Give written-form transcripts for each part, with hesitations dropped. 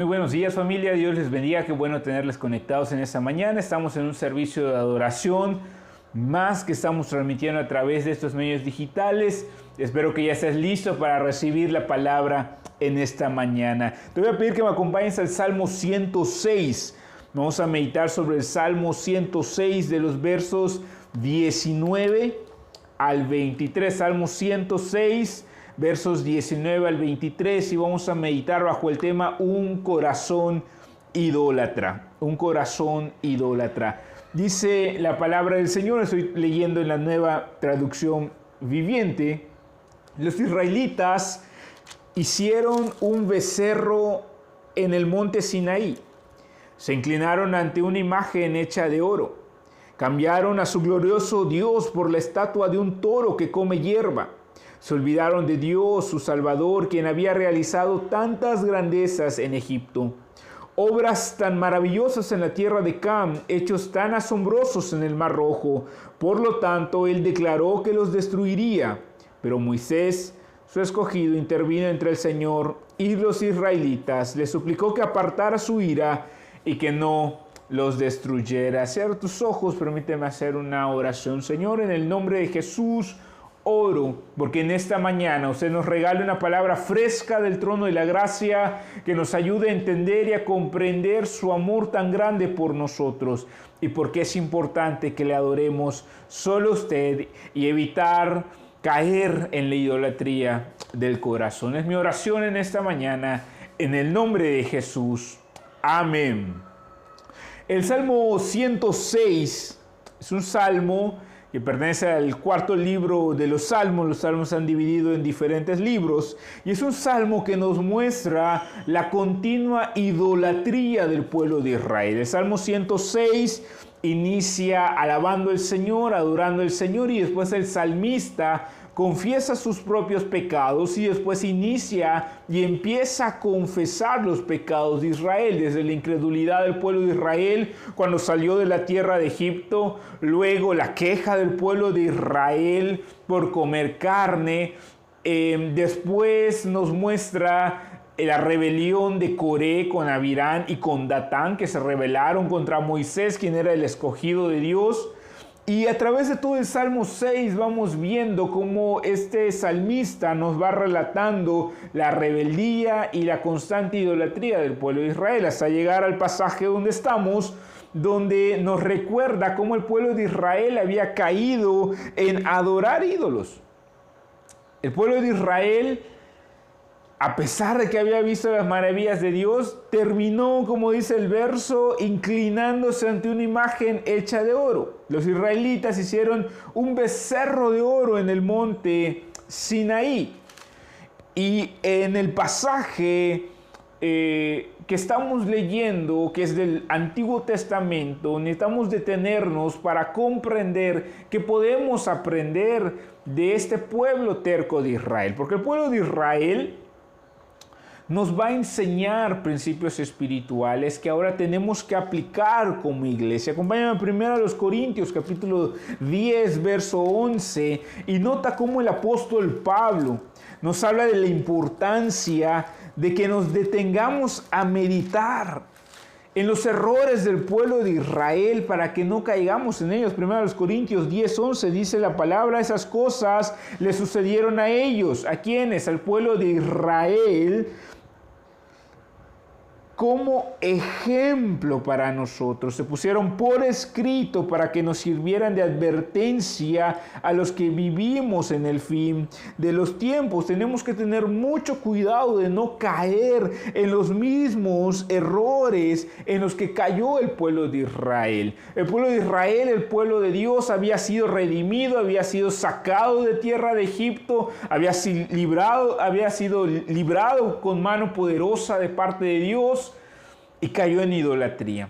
Muy buenos días, familia, Dios les bendiga, qué bueno tenerles conectados en esta mañana. Estamos en un servicio de adoración, más que estamos transmitiendo a través de estos medios digitales. Espero que ya estés listo para recibir la palabra en esta mañana. Te voy a pedir que me acompañes al Salmo 106. Vamos a meditar sobre el Salmo 106 de los versos 19 al 23. Salmo 106, versos 19 al 23, y vamos a meditar bajo el tema un corazón idólatra. Un corazón idólatra. Dice la palabra del Señor, estoy leyendo en la Nueva Traducción Viviente: los israelitas hicieron un becerro en el monte Sinaí. Se inclinaron ante una imagen hecha de oro. Cambiaron a su glorioso Dios por la estatua de un toro que come hierba. Se olvidaron de Dios, su Salvador, quien había realizado tantas grandezas en Egipto, obras tan maravillosas en la tierra de Cam, hechos tan asombrosos en el Mar Rojo. Por lo tanto, él declaró que los destruiría. Pero Moisés, su escogido, intervino entre el Señor y los israelitas. Le suplicó que apartara su ira y que no los destruyera. Cierra tus ojos, permíteme hacer una oración. Señor, en el nombre de Jesús, oro porque en esta mañana usted nos regale una palabra fresca del trono de la gracia que nos ayude a entender y a comprender su amor tan grande por nosotros, y porque es importante que le adoremos solo a usted y evitar caer en la idolatría del corazón. Es mi oración en esta mañana, en el nombre de Jesús. Amén. El Salmo 106 es un salmo que pertenece al cuarto libro de los Salmos. Los Salmos se han dividido en diferentes libros, y es un salmo que nos muestra la continua idolatría del pueblo de Israel. El Salmo 106 inicia alabando al Señor, adorando al Señor, y después el salmista confiesa sus propios pecados, y después inicia y empieza a confesar los pecados de Israel, desde la incredulidad del pueblo de Israel cuando salió de la tierra de Egipto, luego la queja del pueblo de Israel por comer carne, después nos muestra la rebelión de Coré con Abirán y con Datán, que se rebelaron contra Moisés, quien era el escogido de Dios. Y a través de todo el Salmo 6 vamos viendo cómo este salmista nos va relatando la rebeldía y la constante idolatría del pueblo de Israel, hasta llegar al pasaje donde estamos, donde nos recuerda cómo el pueblo de Israel había caído en adorar ídolos. El pueblo de Israel, a pesar de que había visto las maravillas de Dios, terminó, como dice el verso, inclinándose ante una imagen hecha de oro. Los israelitas hicieron un becerro de oro en el monte Sinaí. Y en el pasaje que estamos leyendo, que es del Antiguo Testamento, necesitamos detenernos para comprender que podemos aprender de este pueblo terco de Israel. Porque el pueblo de Israel nos va a enseñar principios espirituales que ahora tenemos que aplicar como iglesia. Acompáñame primero a los Corintios, capítulo 10, verso 11, y nota cómo el apóstol Pablo nos habla de la importancia de que nos detengamos a meditar en los errores del pueblo de Israel para que no caigamos en ellos. Primero los Corintios 10, 11 dice la palabra: esas cosas le sucedieron a ellos. ¿A quiénes? Al pueblo de Israel, como ejemplo para nosotros. Se pusieron por escrito para que nos sirvieran de advertencia a los que vivimos en el fin de los tiempos. Tenemos que tener mucho cuidado de no caer en los mismos errores en los que cayó el pueblo de Israel. El pueblo de Israel, el pueblo de Dios, había sido redimido, había sido sacado de tierra de Egipto, había sido librado con mano poderosa de parte de Dios, y cayó en idolatría.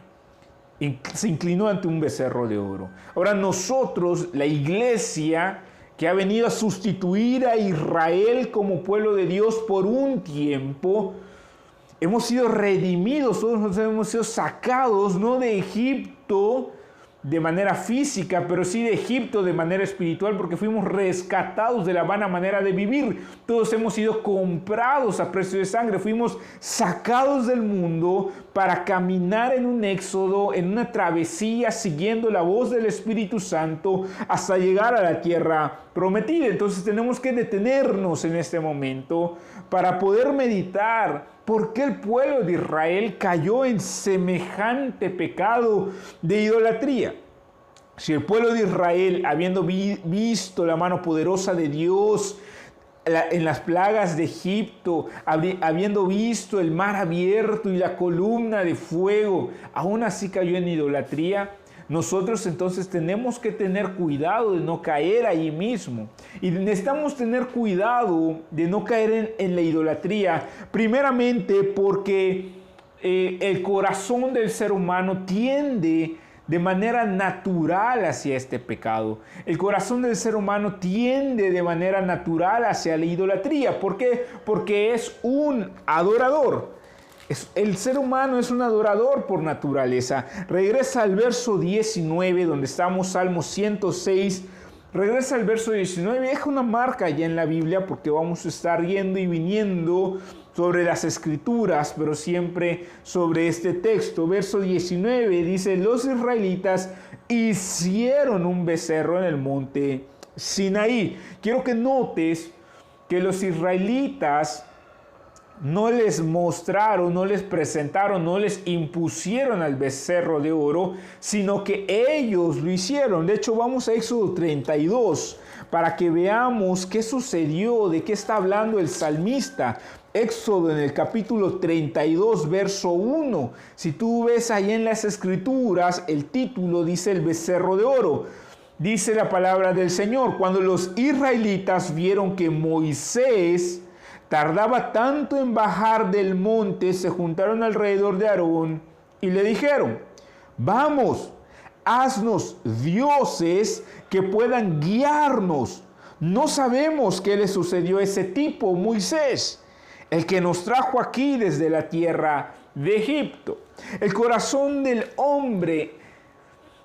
Se inclinó ante un becerro de oro. Ahora nosotros, la iglesia, que ha venido a sustituir a Israel como pueblo de Dios por un tiempo, hemos sido redimidos, todos hemos sido sacados no de Egipto, de manera física, pero sí de Egipto de manera espiritual, porque fuimos rescatados de la vana manera de vivir. Todos hemos sido comprados a precio de sangre, fuimos sacados del mundo para caminar en un éxodo, en una travesía, siguiendo la voz del Espíritu Santo hasta llegar a la tierra prometida. Entonces tenemos que detenernos en este momento para poder meditar por qué el pueblo de Israel cayó en semejante pecado de idolatría. Si el pueblo de Israel, habiendo visto la mano poderosa de Dios en las plagas de Egipto, habiendo visto el mar abierto y la columna de fuego, aún así cayó en idolatría, nosotros entonces tenemos que tener cuidado de no caer ahí mismo. Y necesitamos tener cuidado de no caer en la idolatría, primeramente porque el corazón del ser humano tiende de manera natural hacia este pecado. El corazón del ser humano tiende de manera natural hacia la idolatría. ¿Por qué? Porque es un adorador. El ser humano es un adorador por naturaleza. Regresa al verso 19, donde estamos, Salmo 106. Regresa al verso 19, deja una marca ya en la Biblia, porque vamos a estar yendo y viniendo sobre las escrituras, pero siempre sobre este texto. Verso 19 dice: los israelitas hicieron un becerro en el monte Sinaí. Quiero que notes que los israelitas no les mostraron, no les presentaron, no les impusieron al becerro de oro, sino que ellos lo hicieron. De hecho, vamos a Éxodo 32 para que veamos qué sucedió, de qué está hablando el salmista. Éxodo en el capítulo 32, verso 1. Si tú ves ahí en las escrituras, el título dice el becerro de oro. Dice la palabra del Señor: cuando los israelitas vieron que Moisés tardaba tanto en bajar del monte, se juntaron alrededor de Aarón y le dijeron: vamos, haznos dioses que puedan guiarnos. No sabemos qué le sucedió a ese tipo, Moisés, el que nos trajo aquí desde la tierra de Egipto. El corazón del hombre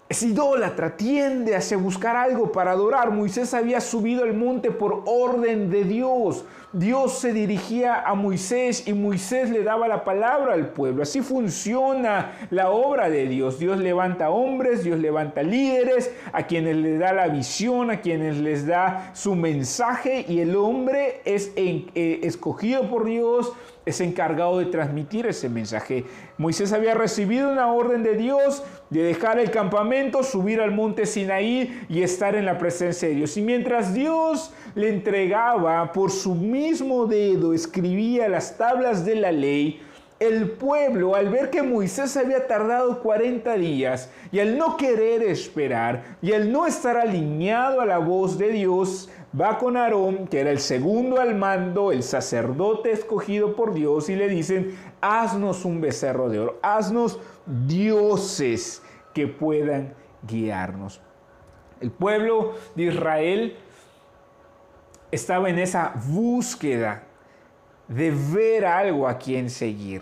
es idólatra, tiende hacia buscar algo para adorar. Moisés había subido al monte por orden de Dios. Dios se dirigía a Moisés y Moisés le daba la palabra al pueblo. Así funciona la obra de Dios. Dios levanta hombres, Dios levanta líderes, a quienes les da la visión, a quienes les da su mensaje, y el hombre es escogido por Dios, es encargado de transmitir ese mensaje. Moisés había recibido una orden de Dios de dejar el campamento, subir al monte Sinaí y estar en la presencia de Dios. Y mientras Dios le entregaba por su mismo dedo, escribía las tablas de la ley, el pueblo, al ver que Moisés había tardado 40 días y al no querer esperar y al no estar alineado a la voz de Dios, va con Aarón, que era el segundo al mando, el sacerdote escogido por Dios, y le dicen: haznos un becerro de oro, haznos dioses que puedan guiarnos. El pueblo de Israel estaba en esa búsqueda de ver algo a quien seguir,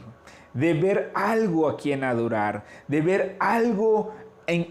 de ver algo a quien adorar, de ver algo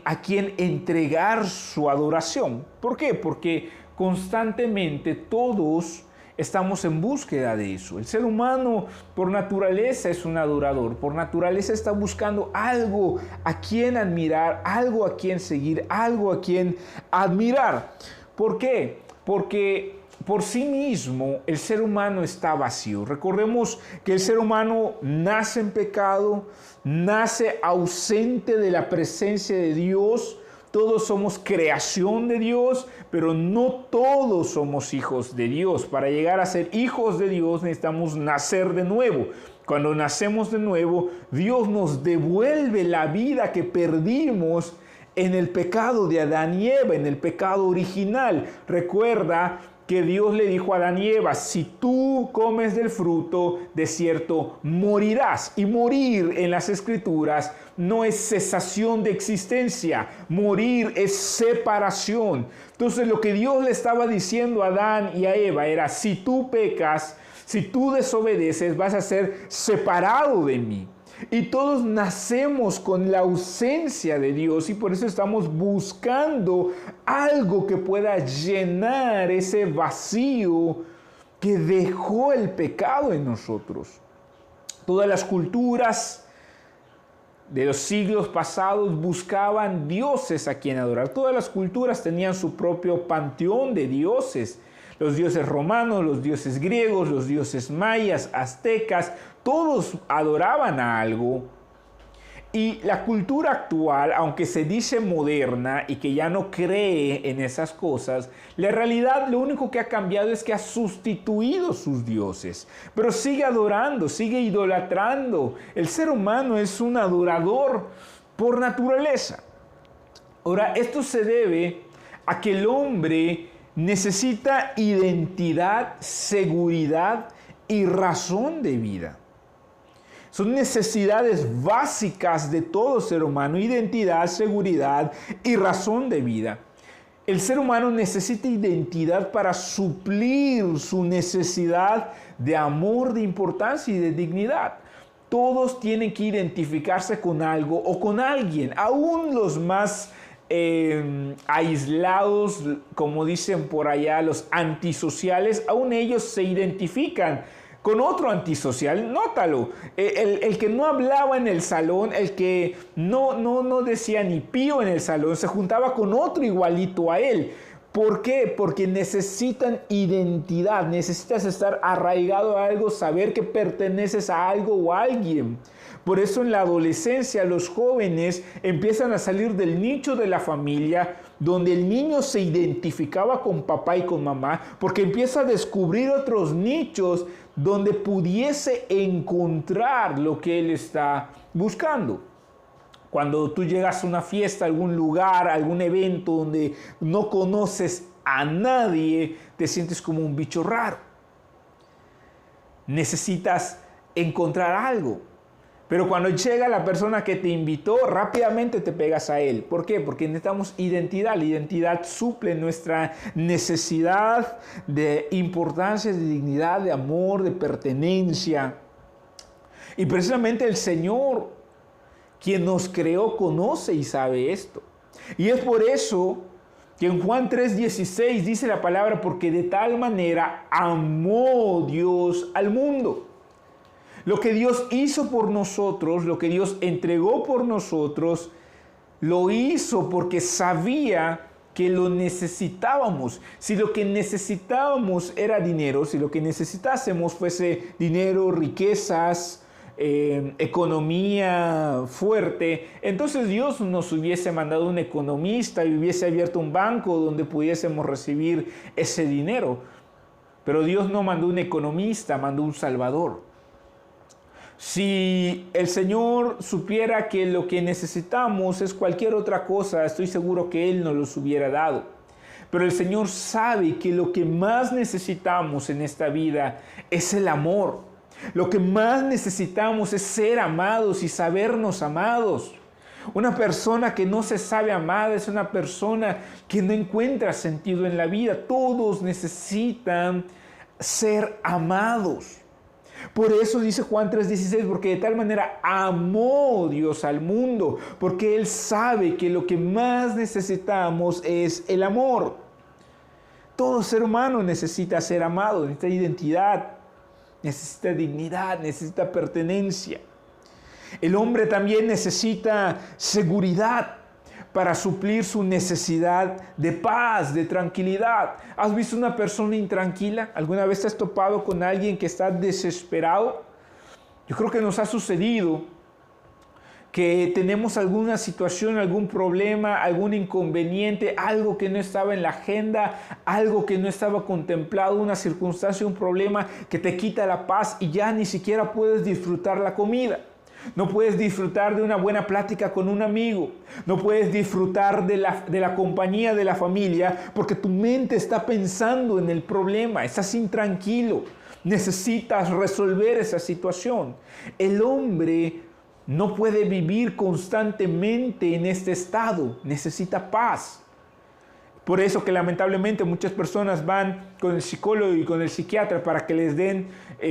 a quien entregar su adoración. ¿Por qué? Porque constantemente todos estamos en búsqueda de eso. El ser humano por naturaleza es un adorador, por naturaleza está buscando algo a quien admirar, algo a quien seguir, algo a quien admirar. ¿Por qué? Porque por sí mismo el ser humano está vacío. Recordemos que el ser humano nace en pecado, nace ausente de la presencia de Dios. Todos somos creación de Dios, pero no todos somos hijos de Dios. Para llegar a ser hijos de Dios necesitamos nacer de nuevo. Cuando nacemos de nuevo, Dios nos devuelve la vida que perdimos en el pecado de Adán y Eva, en el pecado original. Recuerda que Dios le dijo a Adán y Eva: si tú comes del fruto, de cierto morirás. Y morir en las Escrituras no es cesación de existencia, morir es separación. Entonces lo que Dios le estaba diciendo a Adán y a Eva era: si tú pecas, si tú desobedeces, vas a ser separado de mí. Y todos nacemos con la ausencia de Dios y por eso estamos buscando algo que pueda llenar ese vacío que dejó el pecado en nosotros. Todas las culturas de los siglos pasados buscaban dioses a quien adorar. Todas las culturas tenían su propio panteón de dioses. Los dioses romanos, los dioses griegos, los dioses mayas, aztecas, todos adoraban a algo. Y la cultura actual, aunque se dice moderna y que ya no cree en esas cosas, la realidad lo único que ha cambiado es que ha sustituido sus dioses. Pero sigue adorando, sigue idolatrando. El ser humano es un adorador por naturaleza. Ahora, esto se debe a que el hombre necesita identidad, seguridad y razón de vida. Son necesidades básicas de todo ser humano: identidad, seguridad y razón de vida. El ser humano necesita identidad para suplir su necesidad de amor, de importancia y de dignidad. Todos tienen que identificarse con algo o con alguien, aún los más aislados, como dicen por allá, los antisociales, aún ellos se identifican con otro antisocial. Nótalo, el que no hablaba en el salón, el que no decía ni pío en el salón, se juntaba con otro igualito a él. ¿Por qué? Porque necesitan identidad, necesitas estar arraigado a algo, saber que perteneces a algo o a alguien. Por eso en la adolescencia los jóvenes empiezan a salir del nicho de la familia, donde el niño se identificaba con papá y con mamá, porque empieza a descubrir otros nichos donde pudiese encontrar lo que él está buscando. Cuando tú llegas a una fiesta, a algún lugar, a algún evento donde no conoces a nadie, te sientes como un bicho raro. Necesitas encontrar algo. Pero cuando llega la persona que te invitó, rápidamente te pegas a él. ¿Por qué? Porque necesitamos identidad. La identidad suple nuestra necesidad de importancia, de dignidad, de amor, de pertenencia. Y precisamente el Señor, quien nos creó, conoce y sabe esto. Y es por eso que en Juan 3:16 dice la palabra: porque de tal manera amó Dios al mundo. Lo que Dios hizo por nosotros, lo que Dios entregó por nosotros, lo hizo porque sabía que lo necesitábamos. Si lo que necesitábamos era dinero, si lo que necesitásemos fuese dinero, riquezas, economía fuerte, entonces Dios nos hubiese mandado un economista y hubiese abierto un banco donde pudiésemos recibir ese dinero. Pero Dios no mandó un economista, mandó un Salvador. Si el Señor supiera que lo que necesitamos es cualquier otra cosa, estoy seguro que Él nos los hubiera dado. Pero el Señor sabe que lo que más necesitamos en esta vida es el amor. Lo que más necesitamos es ser amados y sabernos amados. Una persona que no se sabe amada es una persona que no encuentra sentido en la vida. Todos necesitan ser amados. Por eso dice Juan 3:16, porque de tal manera amó Dios al mundo, porque Él sabe que lo que más necesitamos es el amor. Todo ser humano necesita ser amado, necesita identidad, necesita dignidad, necesita pertenencia. El hombre también necesita seguridad para suplir su necesidad de paz, de tranquilidad. ¿Has visto una persona intranquila? ¿Alguna vez te has topado con alguien que está desesperado? Yo creo que nos ha sucedido que tenemos alguna situación, algún problema, algún inconveniente, algo que no estaba en la agenda, algo que no estaba contemplado, una circunstancia, un problema que te quita la paz y ya ni siquiera puedes disfrutar la comida. No puedes disfrutar de una buena plática con un amigo. No puedes disfrutar de la compañía de la familia porque tu mente está pensando en el problema. Estás intranquilo. Necesitas resolver esa situación. El hombre no puede vivir constantemente en este estado. Necesita paz. Por eso que lamentablemente muchas personas van con el psicólogo y con el psiquiatra para que les den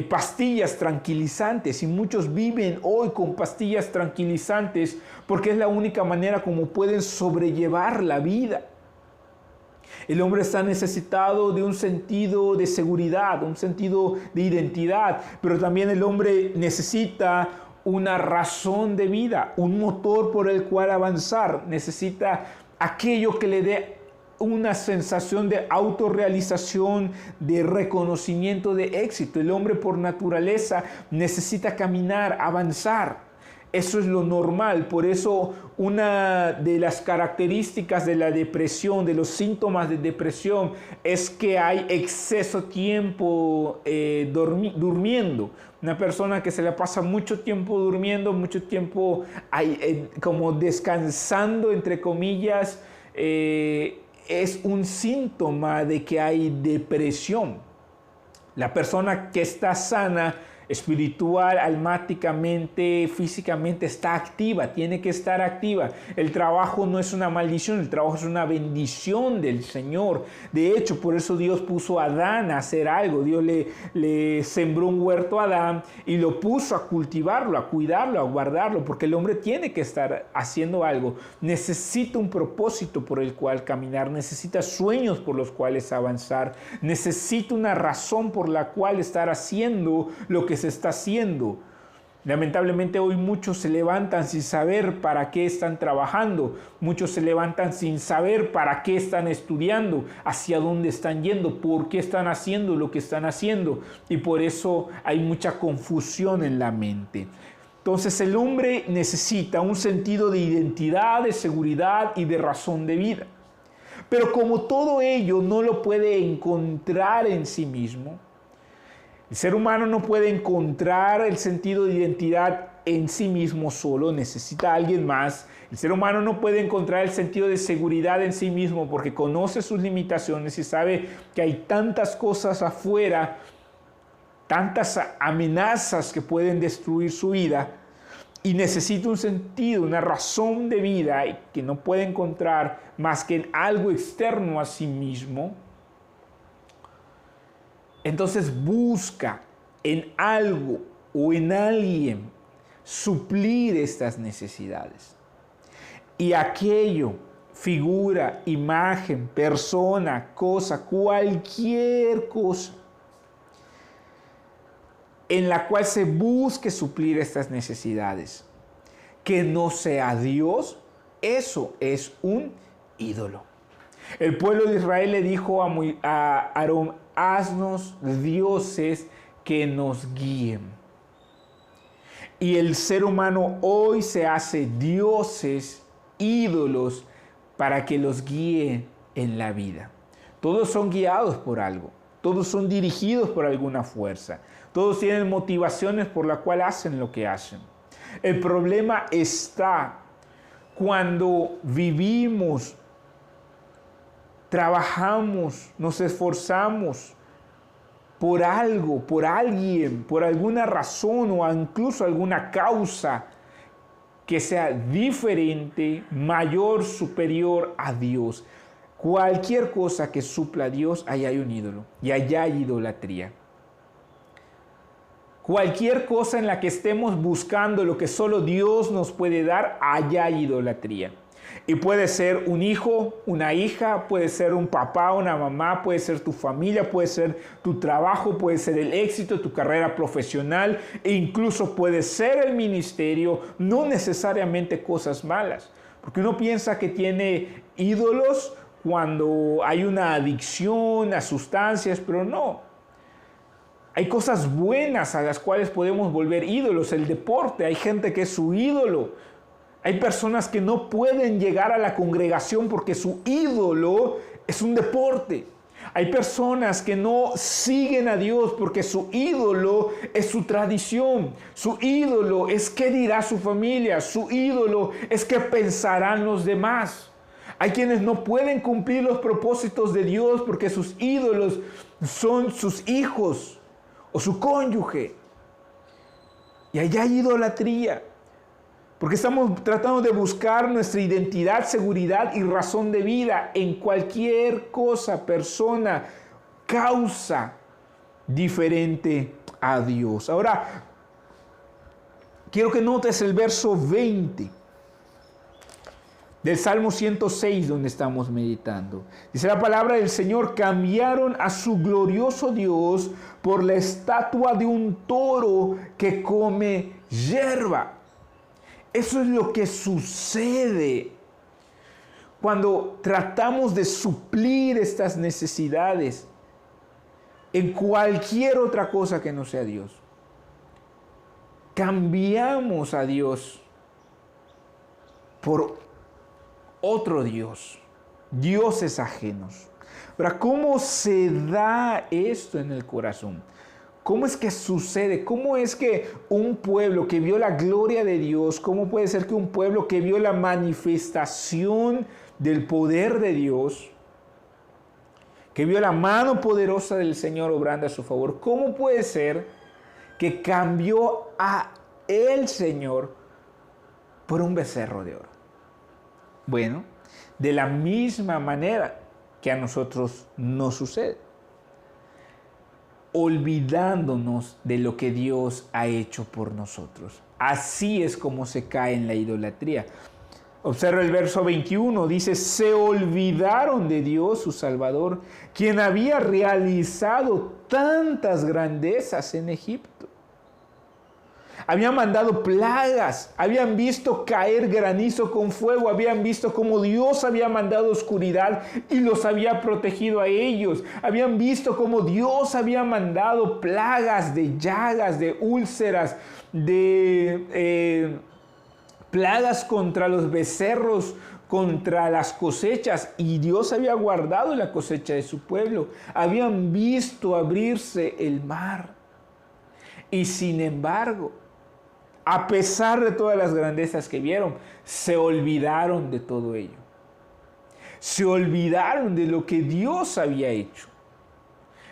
pastillas tranquilizantes, y muchos viven hoy con pastillas tranquilizantes porque es la única manera como pueden sobrellevar la vida. El hombre está necesitado de un sentido de seguridad, un sentido de identidad, pero también el hombre necesita una razón de vida, un motor por el cual avanzar, necesita aquello que le dé una sensación de autorrealización, de reconocimiento, de éxito. El hombre por naturaleza necesita caminar, avanzar. Eso es lo normal. Por eso una de las características de la depresión, de los síntomas de depresión, es que hay exceso tiempo durmiendo. Una persona que se la pasa mucho tiempo durmiendo, mucho tiempo como descansando, entre comillas, es un síntoma de que hay depresión. La persona que está sana, espiritual, almáticamente, físicamente, está activa, tiene que estar activa. El trabajo no es una maldición, el trabajo es una bendición del Señor. De hecho, por eso Dios puso a Adán a hacer algo. Dios le sembró un huerto a Adán y lo puso a cultivarlo, a cuidarlo, a guardarlo, porque el hombre tiene que estar haciendo algo. Necesita un propósito por el cual caminar, necesita sueños por los cuales avanzar, necesita una razón por la cual estar haciendo lo que se está haciendo. Lamentablemente hoy muchos se levantan sin saber para qué están trabajando, muchos se levantan sin saber para qué están estudiando, hacia dónde están yendo, por qué están haciendo lo que están haciendo, y por eso hay mucha confusión en la mente. Entonces el hombre necesita un sentido de identidad, de seguridad y de razón de vida. Pero como todo ello no lo puede encontrar en sí mismo, el ser humano no puede encontrar el sentido de identidad en sí mismo solo, necesita a alguien más. El ser humano no puede encontrar el sentido de seguridad en sí mismo porque conoce sus limitaciones y sabe que hay tantas cosas afuera, tantas amenazas que pueden destruir su vida, y necesita un sentido, una razón de vida que no puede encontrar más que en algo externo a sí mismo. Entonces busca en algo o en alguien suplir estas necesidades. Y aquello, figura, imagen, persona, cosa, cualquier cosa en la cual se busque suplir estas necesidades, que no sea Dios, eso es un ídolo. El pueblo de Israel le dijo a Aarón: haznos dioses que nos guíen. Y el ser humano hoy se hace dioses, ídolos, para que los guíe en la vida. Todos son guiados por algo, todos son dirigidos por alguna fuerza, todos tienen motivaciones por la cual hacen lo que hacen. El problema está cuando vivimos, trabajamos, nos esforzamos por algo, por alguien, por alguna razón o incluso alguna causa que sea diferente, mayor, superior a Dios. Cualquier cosa que supla a Dios, allá hay un ídolo y allá hay idolatría. Cualquier cosa en la que estemos buscando lo que solo Dios nos puede dar, allá hay idolatría. Y puede ser un hijo, una hija, puede ser un papá, una mamá, puede ser tu familia, puede ser tu trabajo, puede ser el éxito, tu carrera profesional, e incluso puede ser el ministerio, no necesariamente cosas malas. Porque uno piensa que tiene ídolos cuando hay una adicción a sustancias, pero no. Hay cosas buenas a las cuales podemos volver ídolos. El deporte, hay gente que es su ídolo. Hay personas que no pueden llegar a la congregación porque su ídolo es un deporte. Hay personas que no siguen a Dios porque su ídolo es su tradición. Su ídolo es qué dirá su familia. Su ídolo es qué pensarán los demás. Hay quienes no pueden cumplir los propósitos de Dios porque sus ídolos son sus hijos o su cónyuge. Y allá hay idolatría. Porque estamos tratando de buscar nuestra identidad, seguridad y razón de vida en cualquier cosa, persona, causa diferente a Dios. Ahora, quiero que notes el verso 20 del Salmo 106 donde estamos meditando. Dice la palabra del Señor: cambiaron a su glorioso Dios por la estatua de un toro que come hierba. Eso es lo que sucede cuando tratamos de suplir estas necesidades en cualquier otra cosa que no sea Dios. Cambiamos a Dios por otro Dios, dioses ajenos. Ahora, ¿cómo se da esto en el corazón? ¿Cómo es que sucede? ¿Cómo es que un pueblo que vio la gloria de Dios, cómo puede ser que un pueblo que vio la manifestación del poder de Dios, que vio la mano poderosa del Señor obrando a su favor, cómo puede ser que cambió a el Señor por un becerro de oro? Bueno, de la misma manera que a nosotros nos sucede, olvidándonos de lo que Dios ha hecho por nosotros. Así es como se cae en la idolatría. Observa el verso 21, dice: se olvidaron de Dios su Salvador, quien había realizado tantas grandezas en Egipto. Habían mandado plagas, habían visto caer granizo con fuego, habían visto cómo Dios había mandado oscuridad y los había protegido a ellos. Habían visto cómo Dios había mandado plagas de llagas, de úlceras, de plagas contra los becerros, contra las cosechas, y Dios había guardado la cosecha de su pueblo. Habían visto abrirse el mar. Y sin embargo, a pesar de todas las grandezas que vieron, se olvidaron de todo ello. Se olvidaron de lo que Dios había hecho.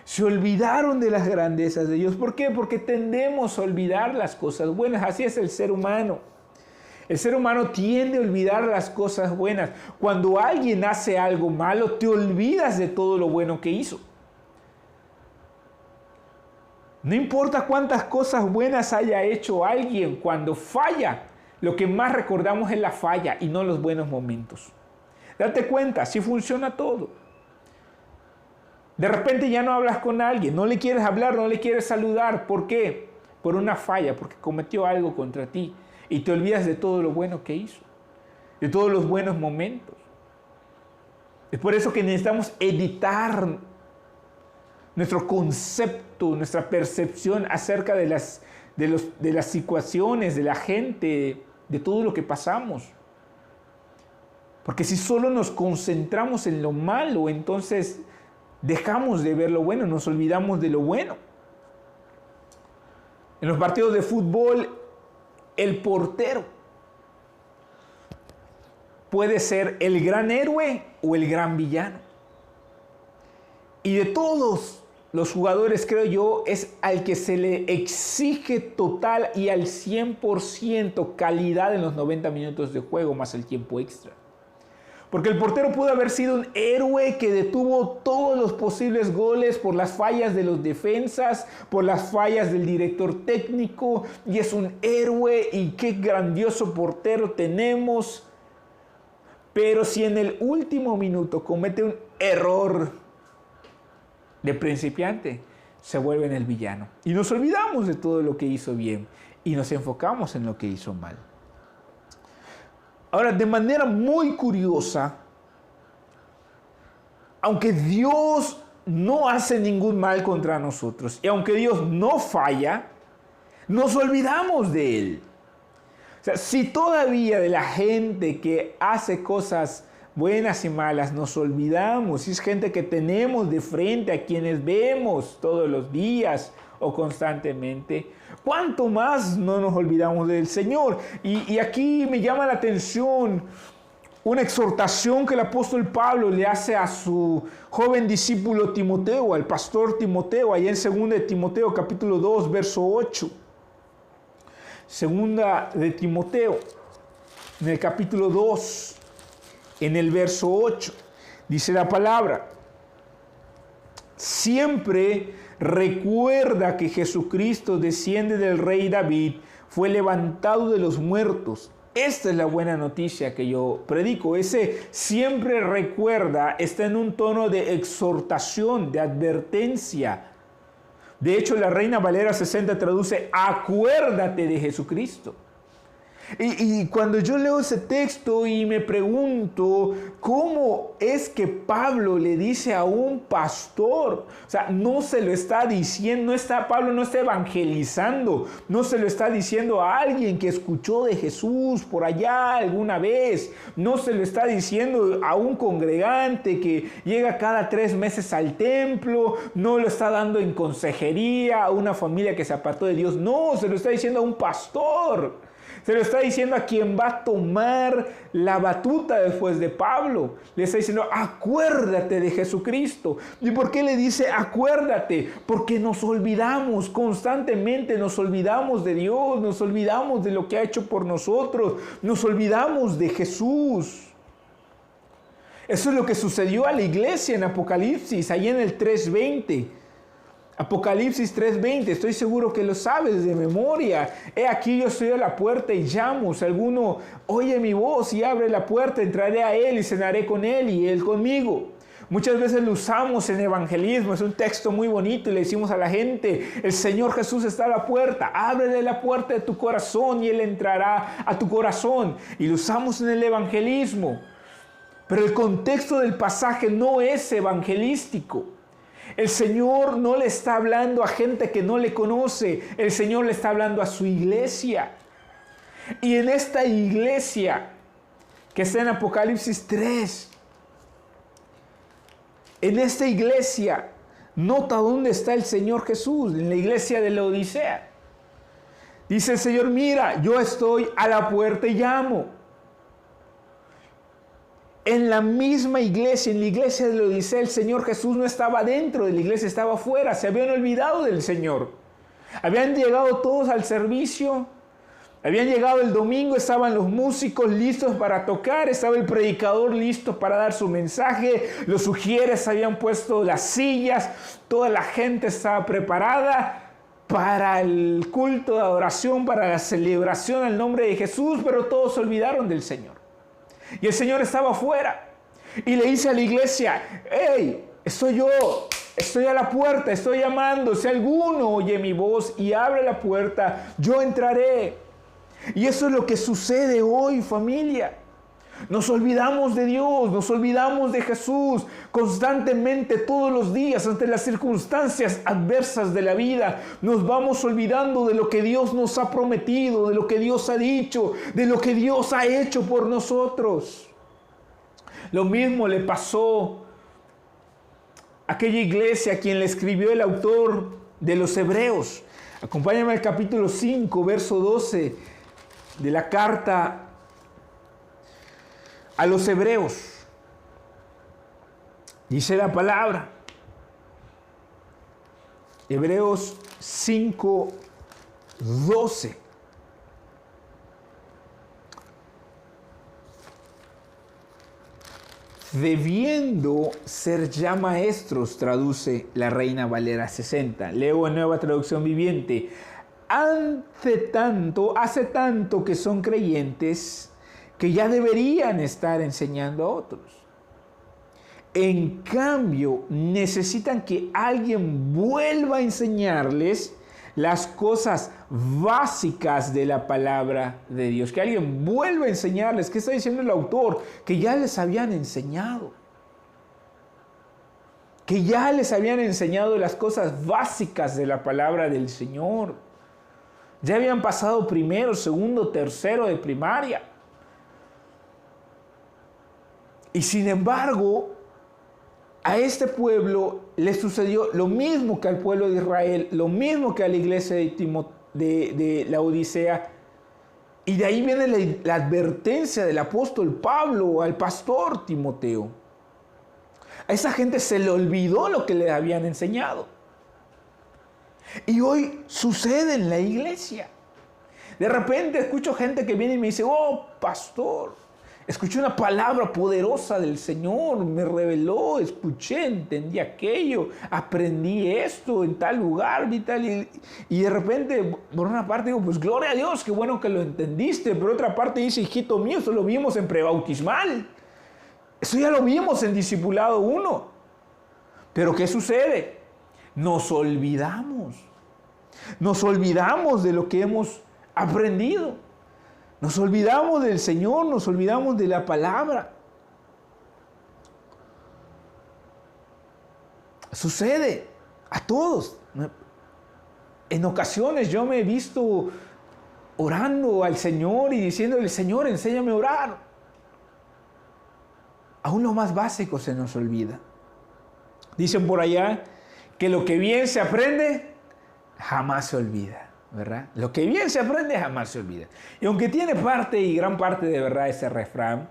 Se olvidaron de las grandezas de Dios. ¿Por qué? Porque tendemos a olvidar las cosas buenas. Así es el ser humano. El ser humano tiende a olvidar las cosas buenas. Cuando alguien hace algo malo, te olvidas de todo lo bueno que hizo. No importa cuántas cosas buenas haya hecho alguien, cuando falla, lo que más recordamos es la falla y no los buenos momentos. Date cuenta, así funciona todo. De repente ya no hablas con alguien, no le quieres hablar, no le quieres saludar. ¿Por qué? Por una falla, porque cometió algo contra ti y te olvidas de todo lo bueno que hizo, de todos los buenos momentos. Es por eso que necesitamos editar nuestro concepto, nuestra percepción acerca de las situaciones, de la gente, de todo lo que pasamos. Porque si solo nos concentramos en lo malo, entonces dejamos de ver lo bueno, nos olvidamos de lo bueno. En los partidos de fútbol, el portero puede ser el gran héroe o el gran villano. Y de todos los jugadores, creo yo, es al que se le exige total y al 100% calidad en los 90 minutos de juego más el tiempo extra. Porque el portero pudo haber sido un héroe que detuvo todos los posibles goles por las fallas de los defensas, por las fallas del director técnico, y es un héroe y qué grandioso portero tenemos. Pero si en el último minuto comete un error de principiante, se vuelve en el villano. Y nos olvidamos de todo lo que hizo bien y nos enfocamos en lo que hizo mal. Ahora, de manera muy curiosa, aunque Dios no hace ningún mal contra nosotros y aunque Dios no falla, nos olvidamos de Él. O sea, si todavía de la gente que hace cosas buenas y malas nos olvidamos, si es gente que tenemos de frente, a quienes vemos todos los días o constantemente, ¿cuánto más no nos olvidamos del Señor? Y aquí me llama la atención una exhortación que el apóstol Pablo le hace a su joven discípulo Timoteo, al pastor Timoteo, allá en 2 de Timoteo capítulo 2, verso 8. 2 de Timoteo en el capítulo 2, en el verso 8, dice la palabra: siempre recuerda que Jesucristo desciende del rey David, fue levantado de los muertos. Esta es la buena noticia que yo predico. Ese siempre recuerda está en un tono de exhortación, de advertencia. De hecho, la Reina Valera 60 traduce: acuérdate de Jesucristo. Y cuando yo leo ese texto y me pregunto cómo es que Pablo le dice a un pastor, o sea, no se lo está diciendo, Pablo no está evangelizando, no se lo está diciendo a alguien que escuchó de Jesús por allá alguna vez, no se lo está diciendo a un congregante que llega cada 3 meses al templo, no lo está dando en consejería a una familia que se apartó de Dios, no, se lo está diciendo a un pastor. Se lo está diciendo a quien va a tomar la batuta después de Pablo. Le está diciendo: acuérdate de Jesucristo. ¿Y por qué le dice acuérdate? Porque nos olvidamos constantemente, nos olvidamos de Dios, nos olvidamos de lo que ha hecho por nosotros, nos olvidamos de Jesús. Eso es lo que sucedió a la iglesia en Apocalipsis, ahí en el 3:20. Apocalipsis 3:20, estoy seguro que lo sabes de memoria. He aquí yo estoy a la puerta y llamo. Si alguno oye mi voz y abre la puerta, entraré a él y cenaré con él y él conmigo. Muchas veces lo usamos en evangelismo, es un texto muy bonito y le decimos a la gente: el Señor Jesús está a la puerta, ábrele la puerta de tu corazón y Él entrará a tu corazón. Y lo usamos en el evangelismo. Pero el contexto del pasaje no es evangelístico. El Señor no le está hablando a gente que no le conoce. El Señor le está hablando a su iglesia. Y en esta iglesia que está en Apocalipsis 3, en esta iglesia, nota dónde está el Señor Jesús, en la iglesia de la Odisea. Dice el Señor: mira, yo estoy a la puerta y llamo. En la misma iglesia, en la iglesia de la Odisea, el Señor Jesús no estaba dentro de la iglesia, estaba afuera. Se habían olvidado del Señor. Habían llegado todos al servicio. Habían llegado el domingo, estaban los músicos listos para tocar, estaba el predicador listo para dar su mensaje, los sugieres habían puesto las sillas, toda la gente estaba preparada para el culto de adoración, para la celebración al nombre de Jesús, pero todos se olvidaron del Señor. Y el Señor estaba afuera y le dice a la iglesia: hey, estoy yo, estoy a la puerta, estoy llamando. Si alguno oye mi voz y abre la puerta, yo entraré. Y eso es lo que sucede hoy, familia. Nos olvidamos de Dios, nos olvidamos de Jesús constantemente, todos los días, ante las circunstancias adversas de la vida. Nos vamos olvidando de lo que Dios nos ha prometido, de lo que Dios ha dicho, de lo que Dios ha hecho por nosotros. Lo mismo le pasó a aquella iglesia a quien le escribió el autor de los Hebreos. Acompáñame al capítulo 5, verso 12 de la carta a los Hebreos. Dice la palabra, Hebreos 5:12. Debiendo ser ya maestros, traduce la Reina Valera 60. Leo en Nueva Traducción Viviente. Hace tanto que son creyentes que ya deberían estar enseñando a otros. En cambio, necesitan que alguien vuelva a enseñarles las cosas básicas de la palabra de Dios. Que alguien vuelva a enseñarles. ¿Qué está diciendo el autor? Que ya les habían enseñado. Que ya les habían enseñado las cosas básicas de la palabra del Señor. Ya habían pasado primero, segundo, tercero de primaria. Y sin embargo, a este pueblo le sucedió lo mismo que al pueblo de Israel, lo mismo que a la iglesia de la Odisea. Y de ahí viene la advertencia del apóstol Pablo al pastor Timoteo. A esa gente se le olvidó lo que le habían enseñado. Y hoy sucede en la iglesia. De repente escucho gente que viene y me dice, oh, pastor, escuché una palabra poderosa del Señor, me reveló, escuché, entendí aquello, aprendí esto en tal lugar y tal. Y de repente, por una parte digo, pues gloria a Dios, qué bueno que lo entendiste. Por otra parte dice, hijito mío, eso lo vimos en prebautismal. Eso ya lo vimos en discipulado 1. Pero ¿qué sucede? Nos olvidamos. Nos olvidamos de lo que hemos aprendido. Nos olvidamos del Señor, nos olvidamos de la palabra. Sucede a todos. En ocasiones yo me he visto orando al Señor y diciéndole, Señor, enséñame a orar. Aún lo más básico se nos olvida. Dicen por allá que lo que bien se aprende, jamás se olvida, ¿verdad? Lo que bien se aprende, jamás se olvida. Y aunque tiene parte y gran parte de verdad ese refrán,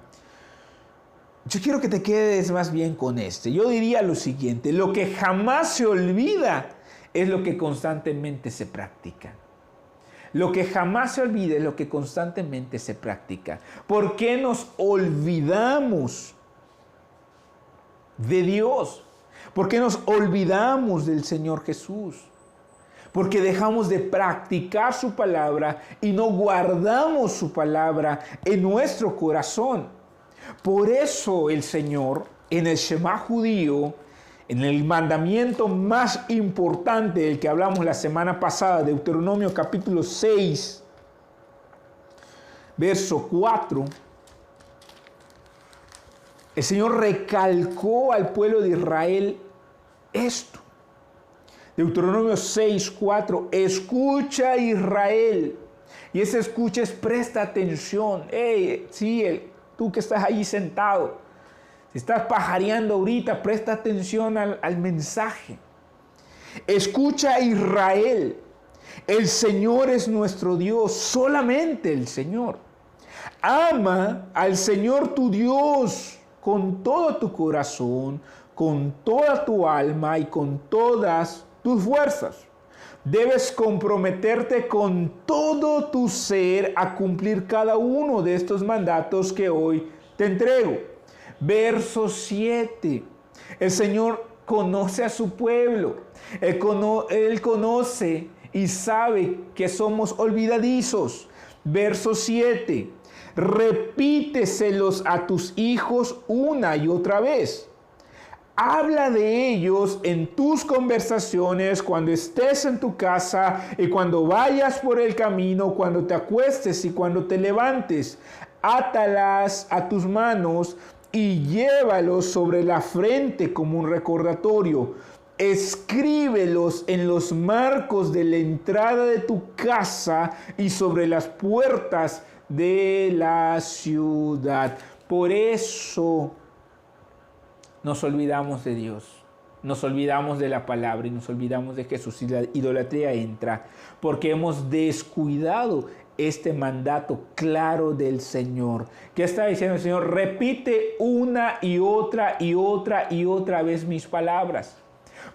yo quiero que te quedes más bien con este. Yo diría lo siguiente, lo que jamás se olvida es lo que constantemente se practica. Lo que jamás se olvida es lo que constantemente se practica. ¿Por qué nos olvidamos de Dios? ¿Por qué nos olvidamos del Señor Jesús? Porque dejamos de practicar su palabra y no guardamos su palabra en nuestro corazón. Por eso el Señor, en el Shema judío, en el mandamiento más importante del que hablamos la semana pasada, Deuteronomio capítulo 6, verso 4, el Señor recalcó al pueblo de Israel esto. Deuteronomio 6, 4, escucha Israel. Y ese escucha es presta atención. Tú que estás ahí sentado, si estás pajareando ahorita, presta atención al mensaje. Escucha Israel. El Señor es nuestro Dios, solamente el Señor. Ama al Señor tu Dios con todo tu corazón, con toda tu alma y con todas tus fuerzas. Debes comprometerte con todo tu ser a cumplir cada uno de estos mandatos que hoy te entrego. Verso 7. El Señor conoce a su pueblo. Él conoce y sabe que somos olvidadizos. Verso 7. Repíteselos a tus hijos una y otra vez. Habla de ellos en tus conversaciones, cuando estés en tu casa y cuando vayas por el camino, cuando te acuestes y cuando te levantes. Átalas a tus manos y llévalos sobre la frente como un recordatorio. Escríbelos en los marcos de la entrada de tu casa y sobre las puertas de la ciudad. Por eso nos olvidamos de Dios, nos olvidamos de la palabra y nos olvidamos de Jesús, y la idolatría entra porque hemos descuidado este mandato claro del Señor. ¿Qué está diciendo el Señor? Repite una y otra y otra y otra vez mis palabras.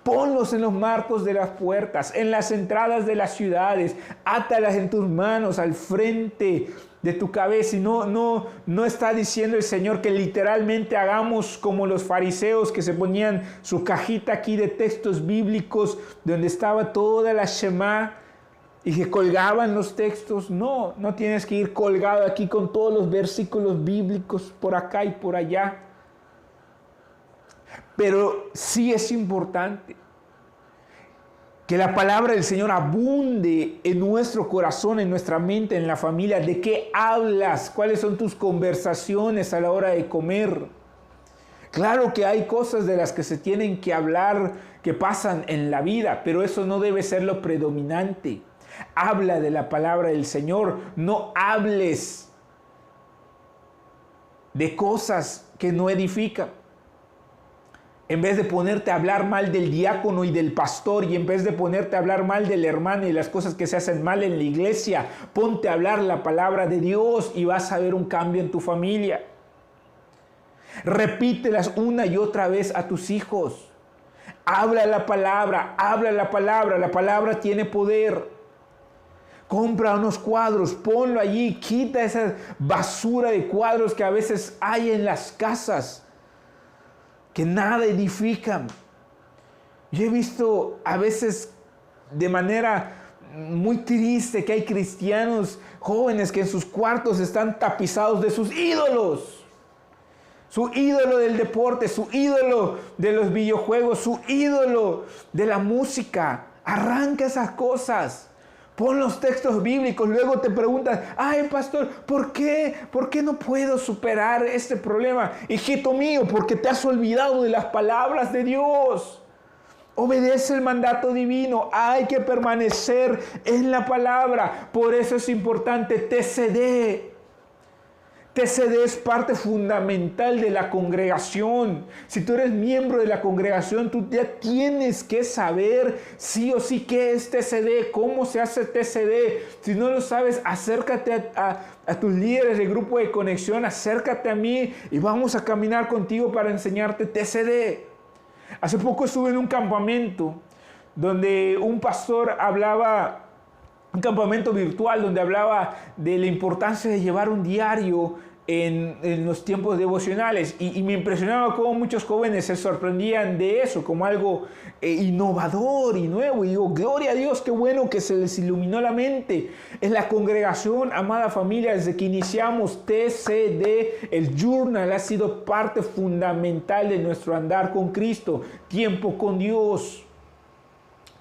Ponlos en los marcos de las puertas, en las entradas de las ciudades, átalas en tus manos, al frente de tu cabeza. Y no está diciendo el Señor que literalmente hagamos como los fariseos que se ponían su cajita aquí de textos bíblicos donde estaba toda la Shema y que colgaban los textos. No tienes que ir colgado aquí con todos los versículos bíblicos por acá y por allá. Pero sí es importante que la palabra del Señor abunde en nuestro corazón, en nuestra mente, en la familia. ¿De qué hablas? ¿Cuáles son tus conversaciones a la hora de comer? Claro que hay cosas de las que se tienen que hablar, que pasan en la vida, pero eso no debe ser lo predominante. Habla de la palabra del Señor. No hables de cosas que no edifican. En vez de ponerte a hablar mal del diácono y del pastor, y en vez de ponerte a hablar mal del hermano y las cosas que se hacen mal en la iglesia, ponte a hablar la palabra de Dios y vas a ver un cambio en tu familia. Repítelas una y otra vez a tus hijos. Habla la palabra, la palabra tiene poder. Compra unos cuadros, ponlo allí, quita esa basura de cuadros que a veces hay en las casas, que nada edifican. Yo he visto a veces de manera muy triste que hay cristianos jóvenes que en sus cuartos están tapizados de sus ídolos. Su ídolo del deporte, su ídolo de los videojuegos, su ídolo de la música. Arranca esas cosas. Pon los textos bíblicos, luego te preguntas, ay pastor, ¿por qué? ¿Por qué no puedo superar este problema? Hijito mío, porque te has olvidado de las palabras de Dios. Obedece el mandato divino, hay que permanecer en la palabra. Por eso es importante TCD. TCD es parte fundamental de la congregación. Si tú eres miembro de la congregación, tú ya tienes que saber sí o sí qué es TCD, cómo se hace TCD. Si no lo sabes, acércate a tus líderes de grupo de conexión, acércate a mí y vamos a caminar contigo para enseñarte TCD. Hace poco estuve en un campamento donde un pastor hablaba, un campamento virtual donde hablaba de la importancia de llevar un diario en los tiempos devocionales y me impresionaba cómo muchos jóvenes se sorprendían de eso como algo innovador y nuevo, y digo, gloria a Dios, qué bueno que se les iluminó la mente. En la congregación, amada familia, desde que iniciamos TCD, el journal ha sido parte fundamental de nuestro andar con Cristo, tiempo con Dios.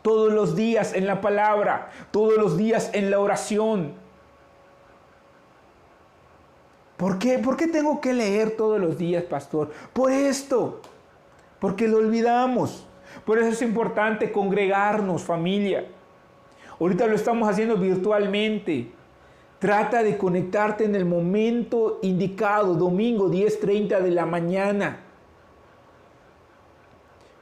Todos los días en la palabra, todos los días en la oración. ¿Por qué? ¿Por qué tengo que leer todos los días, pastor? Por esto, porque lo olvidamos. Por eso es importante congregarnos, familia. Ahorita lo estamos haciendo virtualmente. Trata de conectarte en el momento indicado, domingo 10:30 de la mañana.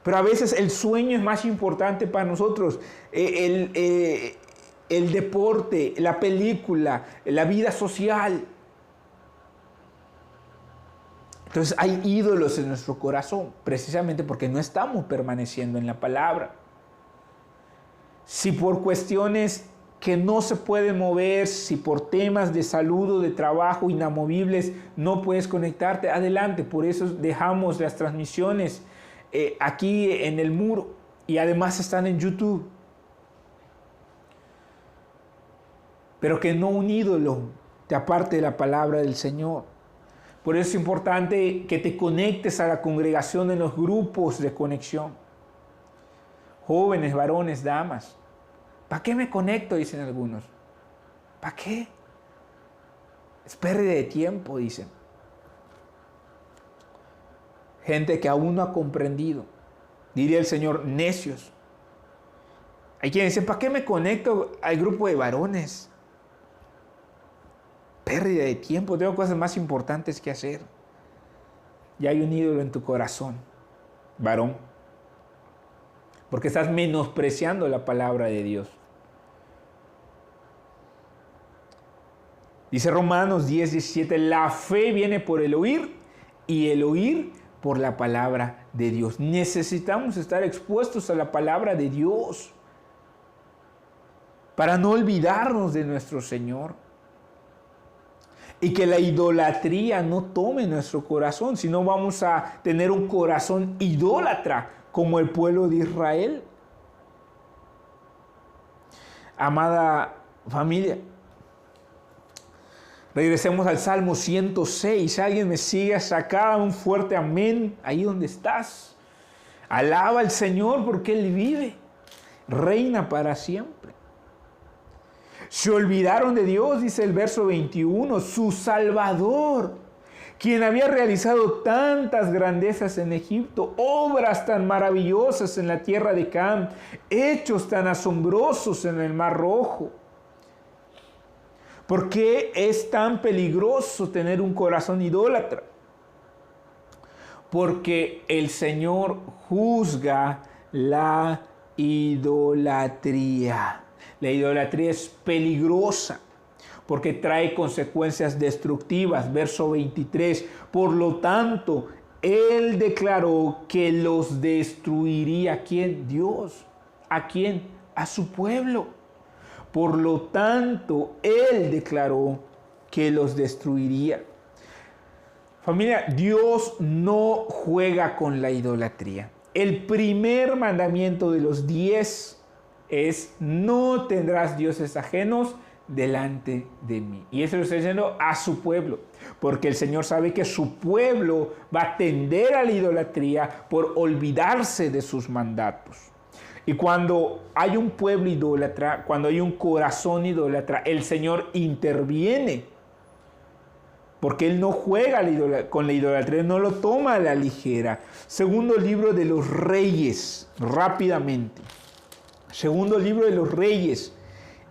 Pero a veces el sueño es más importante para nosotros. El deporte, la película, la vida social. Entonces hay ídolos en nuestro corazón, precisamente porque no estamos permaneciendo en la palabra. Si por cuestiones que no se pueden mover, si por temas de salud o de trabajo inamovibles no puedes conectarte, adelante. Por eso dejamos las transmisiones aquí en el muro y además están en YouTube. Pero que no un ídolo te aparte de la palabra del Señor. Por eso es importante que te conectes a la congregación en los grupos de conexión. Jóvenes, varones, damas. ¿Para qué me conecto? Dicen algunos. ¿Para qué? Es pérdida de tiempo, dicen. Gente que aún no ha comprendido. Diría el Señor, necios. Hay quienes dicen, ¿para qué me conecto al grupo de varones? Pérdida de tiempo, tengo cosas más importantes que hacer. Ya hay un ídolo en tu corazón, varón. Porque estás menospreciando la palabra de Dios. Dice Romanos 10:17, la fe viene por el oír y el oír por la palabra de Dios. Necesitamos estar expuestos a la palabra de Dios para no olvidarnos de nuestro Señor. Y que la idolatría no tome nuestro corazón, sino vamos a tener un corazón idólatra como el pueblo de Israel. Amada familia, regresemos al Salmo 106. Alguien me sigue acá, un fuerte amén ahí donde estás. Alaba al Señor porque Él vive, reina para siempre. Se olvidaron de Dios, dice el verso 21, su Salvador, quien había realizado tantas grandezas en Egipto, obras tan maravillosas en la tierra de Canaán, hechos tan asombrosos en el Mar Rojo. ¿Por qué es tan peligroso tener un corazón idólatra? Porque el Señor juzga la idolatría. La idolatría es peligrosa porque trae consecuencias destructivas. Verso 23. Por lo tanto, Él declaró que los destruiría. ¿A quién? Dios. ¿A quién? A su pueblo. Por lo tanto, Él declaró que los destruiría. Familia, Dios no juega con la idolatría. El primer mandamiento de los 10 es: no tendrás dioses ajenos delante de mí. Y eso lo está diciendo a su pueblo, porque el Señor sabe que su pueblo va a tender a la idolatría por olvidarse de sus mandatos. Y cuando hay un pueblo idólatra, cuando hay un corazón idólatra, el Señor interviene, porque Él no juega con la idolatría, no lo toma a la ligera. Segundo libro de los Reyes, rápidamente. Segundo libro de los Reyes,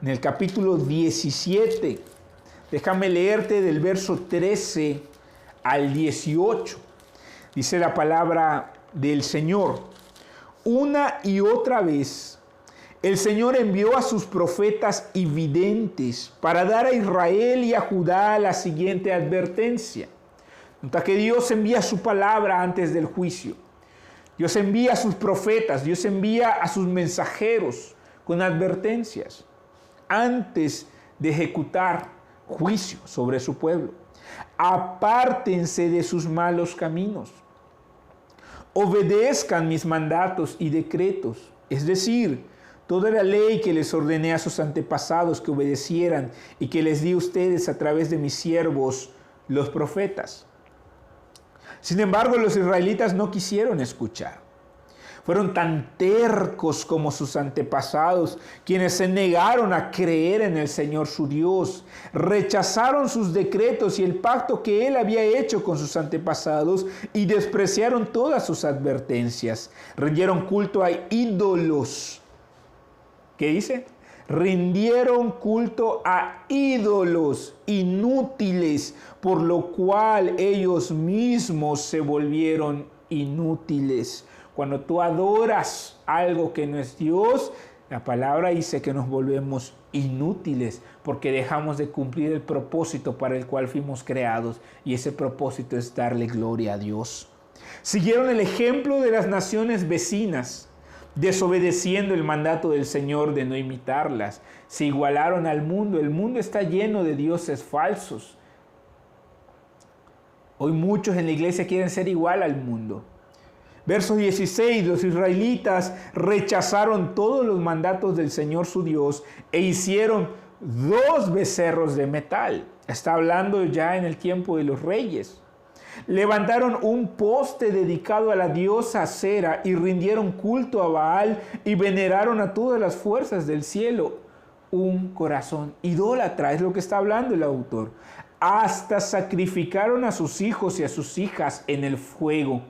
en el capítulo 17. Déjame leerte del verso 13 al 18. Dice la palabra del Señor: una y otra vez el Señor envió a sus profetas y videntes para dar a Israel y a Judá la siguiente advertencia. Nota que Dios envía su palabra antes del juicio. Dios envía a sus profetas, Dios envía a sus mensajeros con advertencias antes de ejecutar juicio sobre su pueblo. Apártense de sus malos caminos. Obedezcan mis mandatos y decretos, es decir, toda la ley que les ordené a sus antepasados que obedecieran y que les di a ustedes a través de mis siervos, los profetas. Sin embargo, los israelitas no quisieron escuchar. Fueron tan tercos como sus antepasados, quienes se negaron a creer en el Señor su Dios. Rechazaron sus decretos y el pacto que Él había hecho con sus antepasados y despreciaron todas sus advertencias. Rindieron culto a ídolos. ¿Qué dice? Rindieron culto a ídolos inútiles, por lo cual ellos mismos se volvieron inútiles. Cuando tú adoras algo que no es Dios, la palabra dice que nos volvemos inútiles porque dejamos de cumplir el propósito para el cual fuimos creados, y ese propósito es darle gloria a Dios. Siguieron el ejemplo de las naciones vecinas, desobedeciendo el mandato del Señor de no imitarlas. Se igualaron al mundo. El mundo está lleno de dioses falsos. Hoy muchos en la iglesia quieren ser igual al mundo. Verso 16, los israelitas rechazaron todos los mandatos del Señor su Dios e hicieron 2 becerros de metal. Está hablando ya en el tiempo de los reyes. Levantaron un poste dedicado a la diosa Acera y rindieron culto a Baal y veneraron a todas las fuerzas del cielo. Un corazón idólatra, es lo que está hablando el autor. Hasta sacrificaron a sus hijos y a sus hijas en el fuego.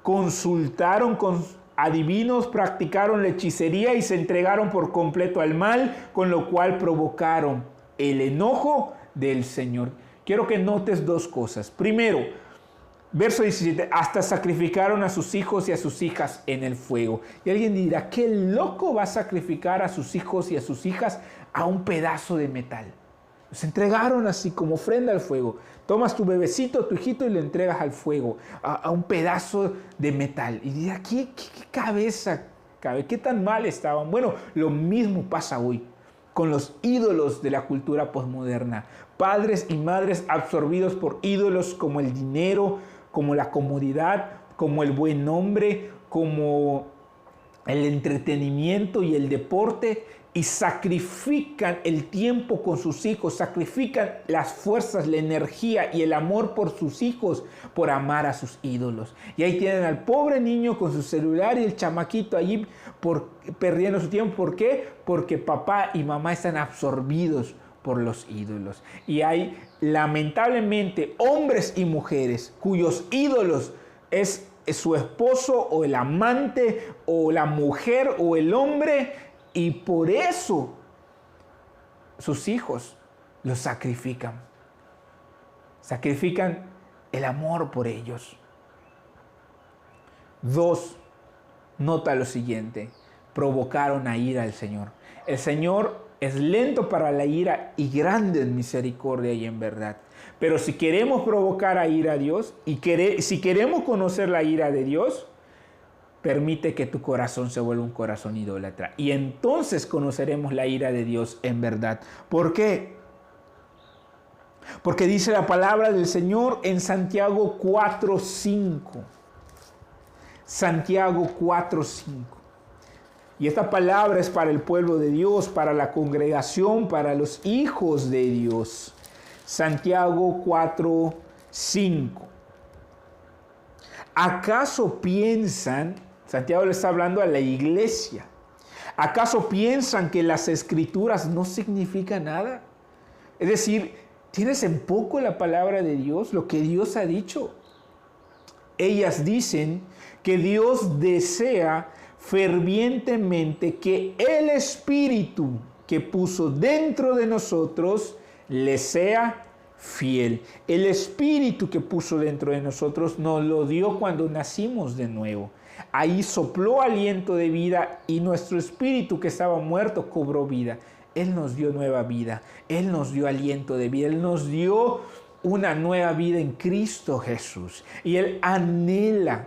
Consultaron con adivinos, practicaron la hechicería y se entregaron por completo al mal, con lo cual provocaron el enojo del Señor. Quiero que notes 2 cosas. Primero, verso 17, hasta sacrificaron a sus hijos y a sus hijas en el fuego. Y alguien dirá, ¿qué loco va a sacrificar a sus hijos y a sus hijas a un pedazo de metal? Se entregaron así como ofrenda al fuego. Tomas tu bebecito, tu hijito, y le entregas al fuego, a un pedazo de metal. Y dirá, ¿qué cabeza cabe? ¿Qué tan mal estaban? Bueno, lo mismo pasa hoy con los ídolos de la cultura posmoderna. Padres y madres absorbidos por ídolos como el dinero, como la comodidad, como el buen nombre, como el entretenimiento y el deporte, y sacrifican el tiempo con sus hijos, sacrifican las fuerzas, la energía y el amor por sus hijos por amar a sus ídolos. Y ahí tienen al pobre niño con su celular y el chamaquito allí perdiendo su tiempo. ¿Por qué? Porque papá y mamá están absorbidos por los ídolos. Y hay lamentablemente hombres y mujeres cuyos ídolos es su esposo o el amante o la mujer o el hombre, y por eso sus hijos los sacrifican. Sacrifican el amor por ellos. 2, nota lo siguiente: provocaron a ira al Señor. El Señor es lento para la ira y grande en misericordia y en verdad. Pero si queremos provocar a ira a Dios y si queremos conocer la ira de Dios, permite que tu corazón se vuelva un corazón idólatra. Y entonces conoceremos la ira de Dios en verdad. ¿Por qué? Porque dice la palabra del Señor en Santiago 4:5. Santiago 4:5. Y esta palabra es para el pueblo de Dios, para la congregación, para los hijos de Dios. Santiago 4:5. ¿Acaso piensan, Santiago le está hablando a la iglesia, acaso piensan que las escrituras no significan nada? Es decir, ¿tienes en poco la palabra de Dios, lo que Dios ha dicho? Ellas dicen que Dios desea fervientemente que el Espíritu que puso dentro de nosotros le sea fiel. El Espíritu que puso dentro de nosotros nos lo dio cuando nacimos de nuevo. Ahí sopló aliento de vida y nuestro espíritu que estaba muerto cobró vida. Él nos dio nueva vida. Él nos dio aliento de vida. Él nos dio una nueva vida en Cristo Jesús. Y Él anhela,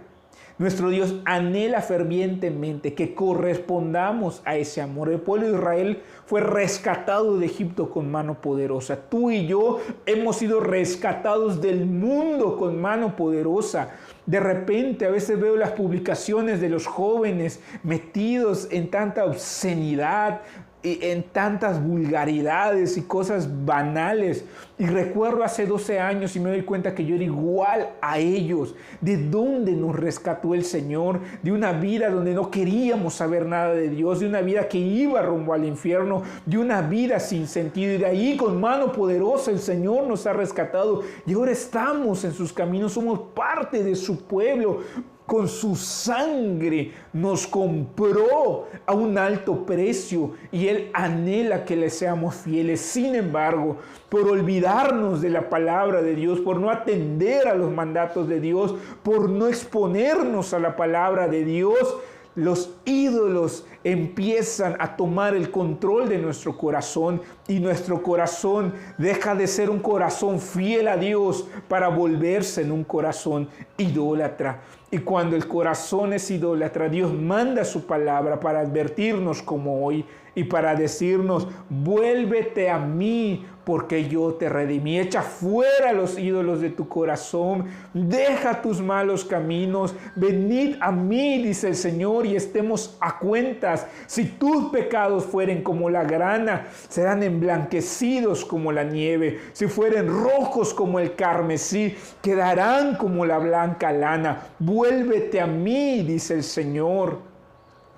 nuestro Dios anhela fervientemente que correspondamos a ese amor. El pueblo de Israel fue rescatado de Egipto con mano poderosa. Tú y yo hemos sido rescatados del mundo con mano poderosa. De repente a veces veo las publicaciones de los jóvenes metidos en tanta obscenidad, en tantas vulgaridades y cosas banales. Y recuerdo hace 12 años y me doy cuenta que yo era igual a ellos. ¿De dónde nos rescató el Señor? De una vida donde no queríamos saber nada de Dios, de una vida que iba rumbo al infierno, de una vida sin sentido. Y de ahí con mano poderosa el Señor nos ha rescatado. Y ahora estamos en sus caminos, somos parte de su pueblo. Con su sangre nos compró a un alto precio y Él anhela que le seamos fieles. Sin embargo, por olvidarnos de la palabra de Dios, por no atender a los mandatos de Dios, por no exponernos a la palabra de Dios, los ídolos empiezan a tomar el control de nuestro corazón y nuestro corazón deja de ser un corazón fiel a Dios para volverse en un corazón idólatra. Y cuando el corazón es idólatra, Dios manda su palabra para advertirnos como hoy y para decirnos: vuélvete a mí porque yo te redimí. Echa fuera los ídolos de tu corazón, deja tus malos caminos, venid a mí, dice el Señor, y estemos a cuentas. Si tus pecados fueren como la grana, serán emblanquecidos como la nieve. Si fueren rojos como el carmesí, quedarán como la blanca lana. Vuélvete a mí, dice el Señor,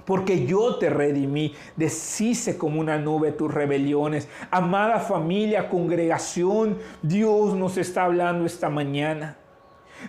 porque yo te redimí. Deshice como una nube tus rebeliones. Amada familia, congregación, Dios nos está hablando esta mañana.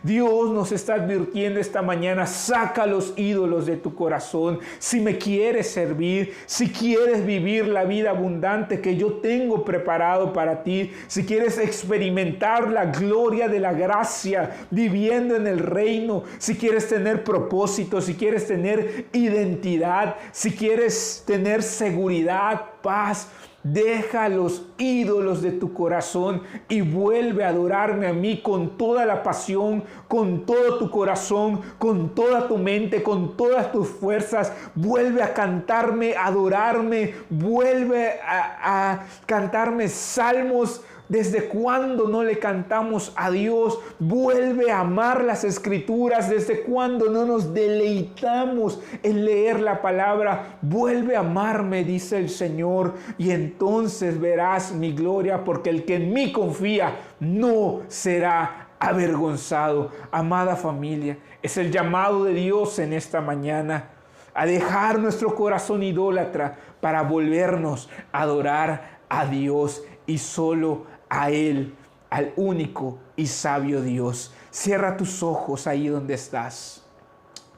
Dios nos está advirtiendo esta mañana: saca los ídolos de tu corazón. Si me quieres servir, si quieres vivir la vida abundante que yo tengo preparado para ti, si quieres experimentar la gloria de la gracia viviendo en el reino, si quieres tener propósito, si quieres tener identidad, si quieres tener seguridad, paz, deja los ídolos de tu corazón y vuelve a adorarme a mí con toda la pasión, con todo tu corazón, con toda tu mente, con todas tus fuerzas. Vuelve a cantarme, a adorarme, vuelve a cantarme salmos. ¿Desde cuándo no le cantamos a Dios? Vuelve a amar las Escrituras. ¿Desde cuándo no nos deleitamos en leer la palabra? Vuelve a amarme, dice el Señor, y entonces verás mi gloria, porque el que en mí confía no será avergonzado. Amada familia, es el llamado de Dios en esta mañana a dejar nuestro corazón idólatra para volvernos a adorar a Dios y solo a Él, al único y sabio Dios. Cierra tus ojos ahí donde estás.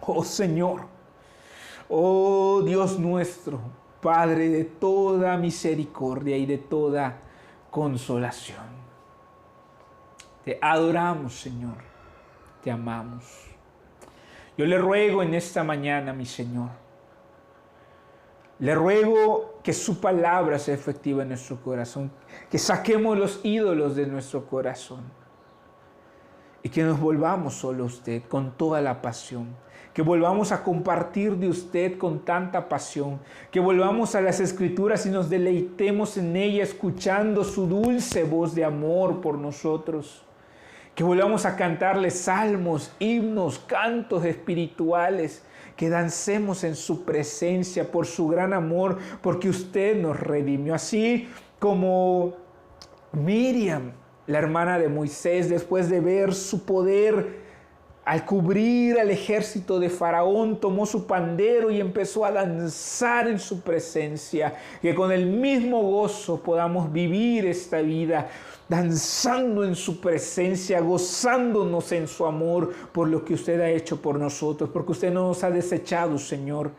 Oh Señor, oh Dios nuestro, Padre de toda misericordia y de toda consolación. Te adoramos, Señor, te amamos. Yo le ruego en esta mañana, mi Señor, le ruego que su palabra sea efectiva en nuestro corazón, que saquemos los ídolos de nuestro corazón y que nos volvamos solo a usted con toda la pasión. Que volvamos a compartir de usted con tanta pasión. Que volvamos a las Escrituras y nos deleitemos en ella escuchando su dulce voz de amor por nosotros. Que volvamos a cantarle salmos, himnos, cantos espirituales. Que dancemos en su presencia por su gran amor, porque usted nos redimió. Así como Miriam, la hermana de Moisés, después de ver su poder al cubrir al ejército de Faraón, tomó su pandero y empezó a danzar en su presencia. Que con el mismo gozo podamos vivir esta vida, danzando en su presencia, gozándonos en su amor por lo que usted ha hecho por nosotros, porque usted no nos ha desechado, Señor,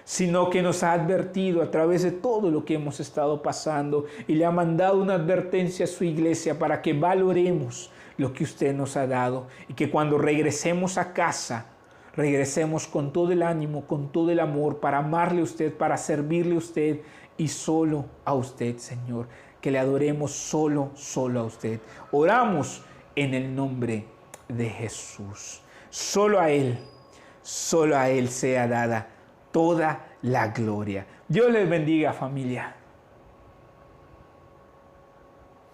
sino que nos ha advertido a través de todo lo que hemos estado pasando y le ha mandado una advertencia a su iglesia para que valoremos lo que usted nos ha dado y que cuando regresemos a casa, regresemos con todo el ánimo, con todo el amor para amarle a usted, para servirle a usted y solo a usted, Señor. Que le adoremos solo a usted. Oramos en el nombre de Jesús. Solo a Él sea dada toda la gloria. Dios les bendiga, familia.